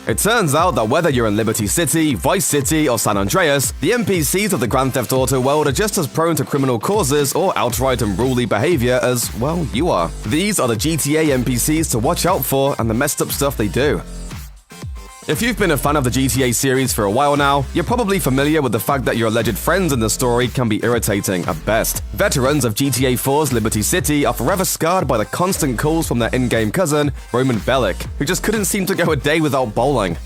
It turns out that whether you're in Liberty City, Vice City, or San Andreas, the NPCs of the Grand Theft Auto world are just as prone to criminal causes or outright unruly behavior as, well, you are. These are the GTA NPCs to watch out for and the messed up stuff they do. If you've been a fan of the GTA series for a while now, you're probably familiar with the fact that your alleged friends in the story can be irritating at best. Veterans of GTA 4's Liberty City are forever scarred by the constant calls from their in-game cousin, Roman Bellic, who just couldn't seem to go a day without bowling.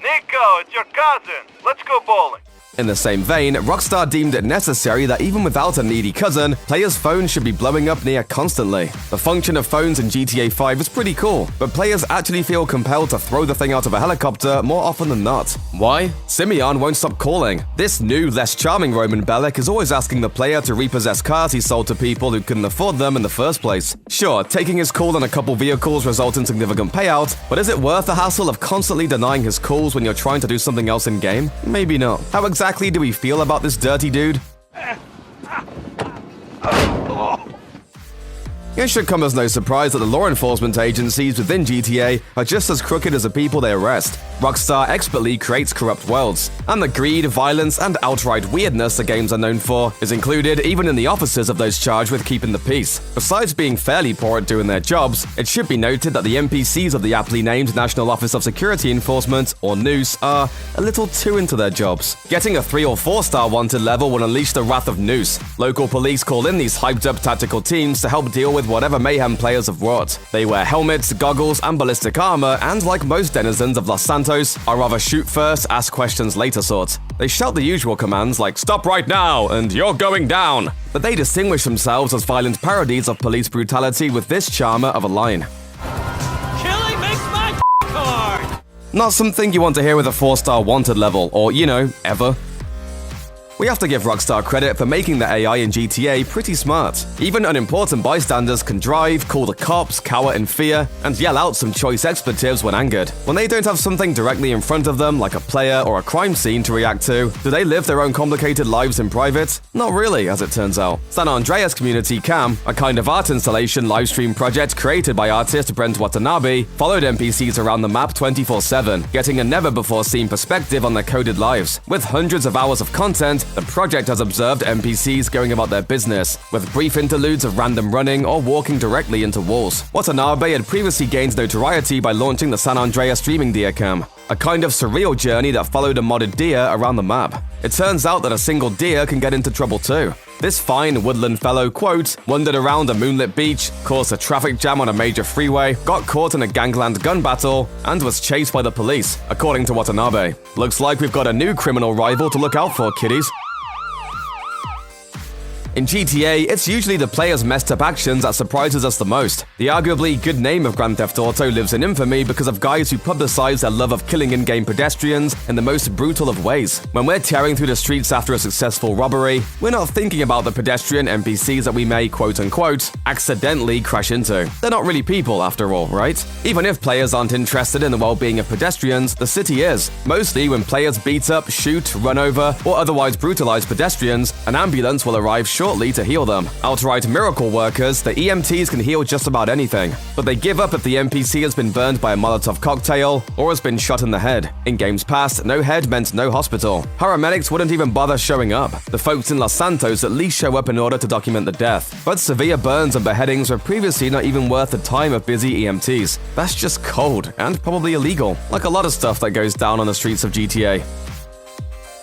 Nico, it's your cousin. Let's go bowling. In the same vein, Rockstar deemed it necessary that even without a needy cousin, players' phones should be blowing up near constantly. The function of phones in GTA 5 is pretty cool, but players actually feel compelled to throw the thing out of a helicopter more often than not. Why? Simeon won't stop calling. This new, less charming Roman Bellic is always asking the player to repossess cars he sold to people who couldn't afford them in the first place. Sure, taking his call on a couple vehicles results in significant payout, but is it worth the hassle of constantly denying his calls when you're trying to do something else in-game? Maybe not. How exactly do we feel about this dirty dude? It should come as no surprise that the law enforcement agencies within GTA are just as crooked as the people they arrest. Rockstar expertly creates corrupt worlds, and the greed, violence, and outright weirdness the games are known for is included even in the officers of those charged with keeping the peace. Besides being fairly poor at doing their jobs, it should be noted that the NPCs of the aptly named National Office of Security Enforcement, or NOOSE, are a little too into their jobs. Getting a 3 or 4 star wanted level will unleash the wrath of NOOSE. Local police call in these hyped-up tactical teams to help deal with whatever mayhem players have wrought. They wear helmets, goggles, and ballistic armor, and like most denizens of Los Santos, are rather shoot first, ask questions later sort. They shout the usual commands like "stop right now" and "you're going down," but they distinguish themselves as violent parodies of police brutality with this charmer of a line. Killing makes my hard! Not something you want to hear with a 4-star wanted level, or, you know, ever. We have to give Rockstar credit for making the AI in GTA pretty smart. Even unimportant bystanders can drive, call the cops, cower in fear, and yell out some choice expletives when angered. When they don't have something directly in front of them, like a player or a crime scene to react to, do they live their own complicated lives in private? Not really, as it turns out. San Andreas Community Cam, a kind of art installation livestream project created by artist Brent Watanabe, followed NPCs around the map 24/7, getting a never-before-seen perspective on their coded lives. With hundreds of hours of content, the project has observed NPCs going about their business, with brief interludes of random running or walking directly into walls. Watanabe had previously gained notoriety by launching the San Andreas Streaming Deer Cam, a kind of surreal journey that followed a modded deer around the map. It turns out that a single deer can get into trouble too. This fine woodland fellow, quote, wandered around a moonlit beach, caused a traffic jam on a major freeway, got caught in a gangland gun battle, and was chased by the police, according to Watanabe. Looks like we've got a new criminal rival to look out for, kiddies. In GTA, it's usually the player's messed up actions that surprises us the most. The arguably good name of Grand Theft Auto lives in infamy because of guys who publicize their love of killing in-game pedestrians in the most brutal of ways. When we're tearing through the streets after a successful robbery, we're not thinking about the pedestrian NPCs that we may, quote-unquote, accidentally crash into. They're not really people, after all, right? Even if players aren't interested in the well-being of pedestrians, the city is. Mostly when players beat up, shoot, run over, or otherwise brutalize pedestrians, an ambulance will arrive shortly to heal them. Outright miracle workers, the EMTs can heal just about anything, but they give up if the NPC has been burned by a Molotov cocktail or has been shot in the head. In games past, no head meant no hospital. Paramedics wouldn't even bother showing up. The folks in Los Santos at least show up in order to document the death. But severe burns and beheadings were previously not even worth the time of busy EMTs. That's just cold, and probably illegal, like a lot of stuff that goes down on the streets of GTA.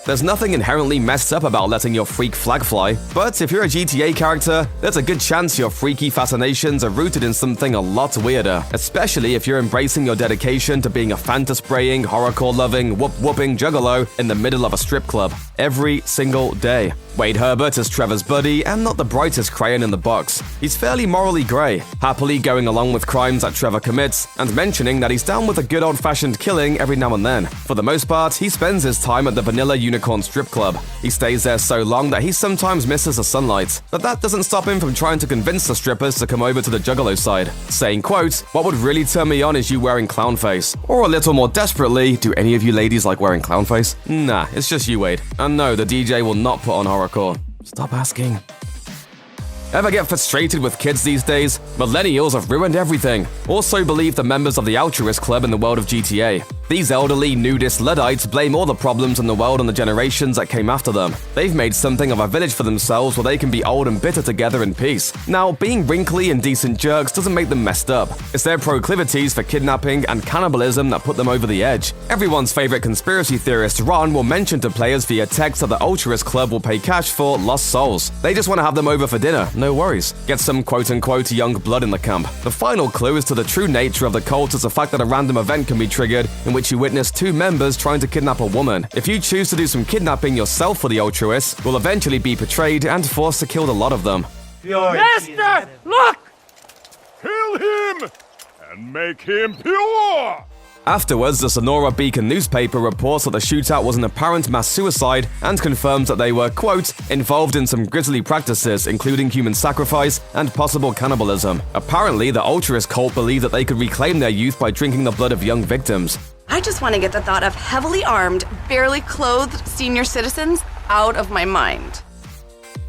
There's nothing inherently messed up about letting your freak flag fly, but if you're a GTA character, there's a good chance your freaky fascinations are rooted in something a lot weirder, especially if you're embracing your dedication to being a Fanta-spraying, horrorcore-loving, whoop-whooping juggalo in the middle of a strip club every single day. Wade Herbert is Trevor's buddy and not the brightest crayon in the box. He's fairly morally grey, happily going along with crimes that Trevor commits and mentioning that he's down with a good old-fashioned killing every now and then. For the most part, he spends his time at the Vanilla Unicorn Strip Club. He stays there so long that he sometimes misses the sunlight, but that doesn't stop him from trying to convince the strippers to come over to the juggalo side, saying, quote, "What would really turn me on is you wearing clown face." Or a little more desperately, "Do any of you ladies like wearing clown face?" Nah, it's just you, Wade. And no, the DJ will not put on horrorcore. Stop asking. Ever get frustrated with kids these days? Millennials have ruined everything. Also believe the members of the altruist club in the world of GTA. These elderly, nudist Luddites blame all the problems in the world on the generations that came after them. They've made something of a village for themselves where they can be old and bitter together in peace. Now, being wrinkly and decent jerks doesn't make them messed up. It's their proclivities for kidnapping and cannibalism that put them over the edge. Everyone's favorite conspiracy theorist, Ron, will mention to players via text that the Ultraist Club will pay cash for lost souls. They just want to have them over for dinner, no worries. Get some quote-unquote young blood in the camp. The final clue is to the true nature of the cult is the fact that a random event can be triggered in which you witness two members trying to kidnap a woman. If you choose to do some kidnapping yourself for the Ultraists, you'll eventually be betrayed and forced to kill a lot of them. Master, look! Kill him and make him pure! Afterwards, the Sonora Beacon newspaper reports that the shootout was an apparent mass suicide and confirms that they were, quote, involved in some grisly practices, including human sacrifice and possible cannibalism. Apparently, the Ultraist cult believed that they could reclaim their youth by drinking the blood of young victims. I just want to get the thought of heavily armed, barely clothed senior citizens out of my mind.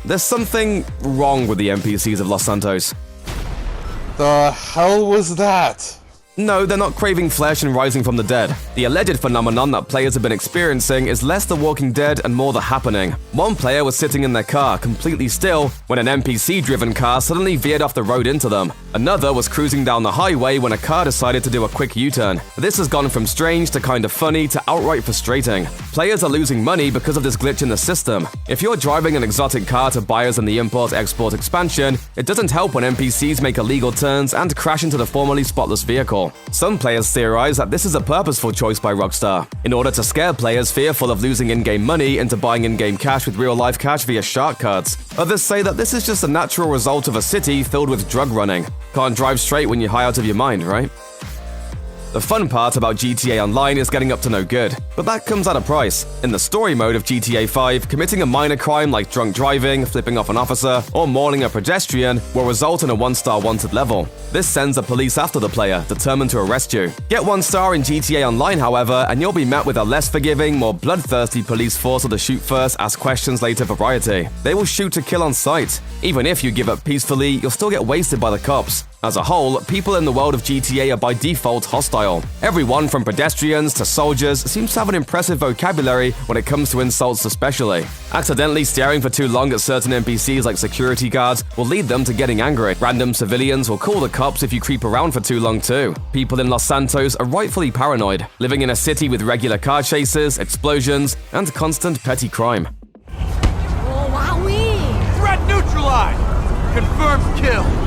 There's something wrong with the NPCs of Los Santos. The hell was that? No, they're not craving flesh and rising from the dead. The alleged phenomenon that players have been experiencing is less The Walking Dead and more The Happening. One player was sitting in their car, completely still, when an NPC-driven car suddenly veered off the road into them. Another was cruising down the highway when a car decided to do a quick U-turn. This has gone from strange to kind of funny to outright frustrating. Players are losing money because of this glitch in the system. If you're driving an exotic car to buyers in the import-export expansion, it doesn't help when NPCs make illegal turns and crash into the formerly spotless vehicle. Some players theorize that this is a purposeful choice by Rockstar, in order to scare players fearful of losing in-game money into buying in-game cash with real-life cash via shark cards. Others say that this is just a natural result of a city filled with drug running. Can't drive straight when you're high out of your mind, right? The fun part about GTA Online is getting up to no good, but that comes at a price. In the story mode of GTA 5, committing a minor crime like drunk driving, flipping off an officer, or mauling a pedestrian will result in a 1-star wanted level. This sends the police after the player, determined to arrest you. Get 1 star in GTA Online, however, and you'll be met with a less forgiving, more bloodthirsty police force of the shoot first, ask questions later variety. They will shoot to kill on sight. Even if you give up peacefully, you'll still get wasted by the cops. As a whole, people in the world of GTA are by default hostile. Everyone from pedestrians to soldiers seems to have an impressive vocabulary when it comes to insults especially. Accidentally staring for too long at certain NPCs like security guards will lead them to getting angry. Random civilians will call the cops if you creep around for too long too. People in Los Santos are rightfully paranoid, living in a city with regular car chases, explosions, and constant petty crime. Oh, wowee! Threat neutralized! Confirmed kill!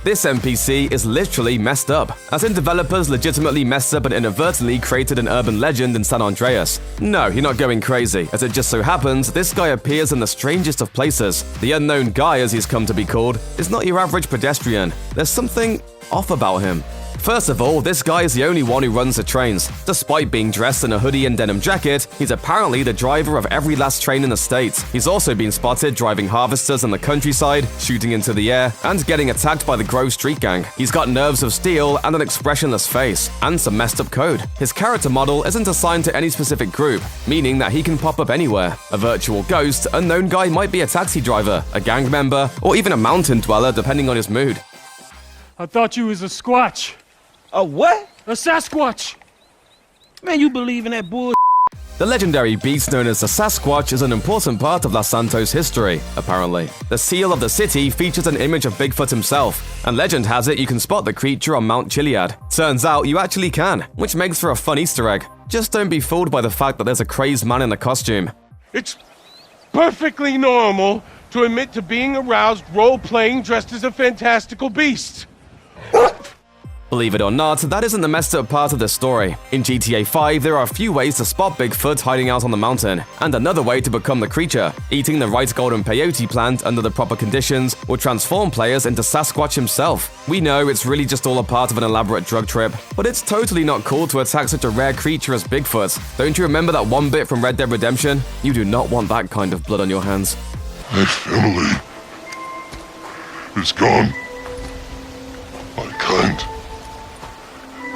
This NPC is literally messed up, as in developers legitimately messed up and inadvertently created an urban legend in San Andreas. No, you're not going crazy, as it just so happens this guy appears in the strangest of places. The unknown guy, as he's come to be called, is not your average pedestrian. There's something off about him. First of all, this guy is the only one who runs the trains. Despite being dressed in a hoodie and denim jacket, he's apparently the driver of every last train in the state. He's also been spotted driving harvesters in the countryside, shooting into the air, and getting attacked by the Grove Street Gang. He's got nerves of steel and an expressionless face, and some messed up code. His character model isn't assigned to any specific group, meaning that he can pop up anywhere. A virtual ghost, unknown guy might be a taxi driver, a gang member, or even a mountain dweller depending on his mood. I thought you was a squatch. A what? A Sasquatch. Man, you believe in that bull? The legendary beast known as the Sasquatch is an important part of Los Santos' history, apparently. The seal of the city features an image of Bigfoot himself, and legend has it you can spot the creature on Mount Chiliad. Turns out you actually can, which makes for a fun Easter egg. Just don't be fooled by the fact that there's a crazed man in a costume. It's perfectly normal to admit to being aroused role-playing dressed as a fantastical beast. Believe it or not, that isn't the messed up part of the story. In GTA 5, there are a few ways to spot Bigfoot hiding out on the mountain, and another way to become the creature. Eating the right golden peyote plant under the proper conditions will transform players into Sasquatch himself. We know it's really just all a part of an elaborate drug trip, but it's totally not cool to attack such a rare creature as Bigfoot. Don't you remember that one bit from Red Dead Redemption? You do not want that kind of blood on your hands. My family is gone. My kind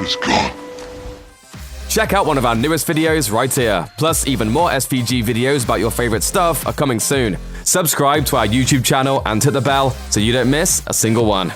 is gone. Check out one of our newest videos right here. Plus, even more SVG videos about your favorite stuff are coming soon. Subscribe to our YouTube channel and hit the bell so you don't miss a single one.